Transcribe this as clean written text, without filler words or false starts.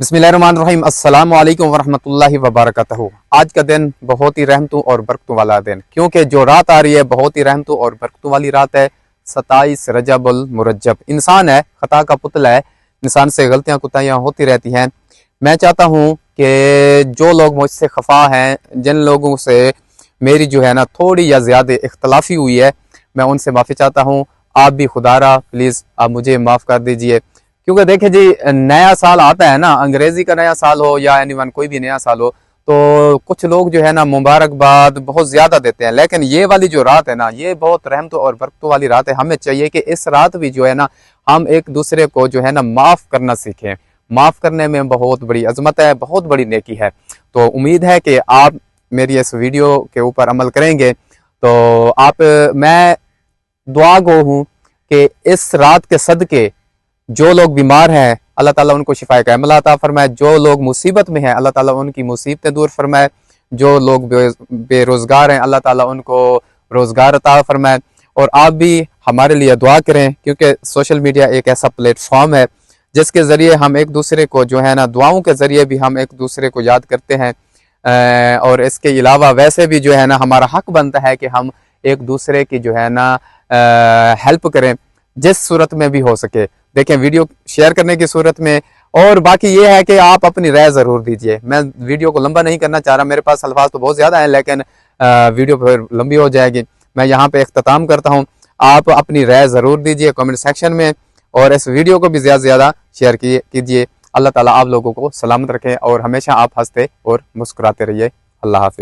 बिस्मिल्लाहिर्रहमानिर्रहीम अस्सलामु अलैकुम वरहमतुल्लाहि वबरकातुहू। आज का दिन बहुत ही रहमतों और बरकतों वाला दिन, क्योंकि जो रात आ रही है बहुत ही रहमतों और बरकतों वाली रात है। 27 रजबुल मुरज्जब। इंसान है, खता का पुतला है, इंसान से गलतियां कुताहियां होती रहती हैं। मैं चाहता हूँ कि जो लोग मुझसे खफा हैं, जिन लोगों से मेरी जो है ना थोड़ी या ज़्यादा इख्तलाफी हुई है, मैं उनसे माफ़ी चाहता हूँ। आप भी खुदारा प्लीज़ आप मुझे माफ़ कर दीजिए, क्योंकि देखिए जी, नया साल आता है ना, अंग्रेजी का नया साल हो या एनीवन कोई भी नया साल हो, तो कुछ लोग जो है ना मुबारकबाद बहुत ज्यादा देते हैं। लेकिन ये वाली जो रात है ना, ये बहुत रहमतों और बरकतों वाली रात है। हमें चाहिए कि इस रात भी जो है ना हम एक दूसरे को जो है ना माफ करना सीखें। माफ करने में बहुत बड़ी अजमत है, बहुत बड़ी नेकी है। तो उम्मीद है कि आप मेरी इस वीडियो के ऊपर अमल करेंगे। तो आप, मैं दुआ गो हूँ कि इस रात के सदके जो लोग बीमार हैं अल्लाह ताला उनको शिफाए कामिला अता फरमाए, जो लोग मुसीबत में हैं अल्लाह ताला उनकी मुसीबतें दूर फरमाए, जो लोग बेरोजगार हैं अल्लाह ताला उनको रोजगार अता फरमाए। और आप भी हमारे लिए दुआ करें, क्योंकि सोशल मीडिया एक ऐसा प्लेटफॉर्म है जिसके ज़रिए हम एक दूसरे को जो है ना दुआओं के ज़रिए भी हम एक दूसरे को याद करते हैं। और इसके अलावा वैसे भी जो है ना हमारा हक बनता है कि हम एक दूसरे की जो है ना हेल्प करें, जिस सूरत में भी हो सके। देखें, वीडियो शेयर करने की सूरत में। और बाकी ये है कि आप अपनी राय ज़रूर दीजिए। मैं वीडियो को लंबा नहीं करना चाह रहा, मेरे पास अल्फाज तो बहुत ज़्यादा हैं, लेकिन वीडियो फिर लंबी हो जाएगी। मैं यहाँ पे इख्तिताम करता हूँ। आप अपनी राय ज़रूर दीजिए कमेंट सेक्शन में, और इस वीडियो को भी ज़्यादा से ज़्यादा शेयर कीजिए। अल्लाह ताला आप लोगों को सलामत रखें और हमेशा आप हंसते और मुस्कुराते रहिए। अल्लाह हाफिज़।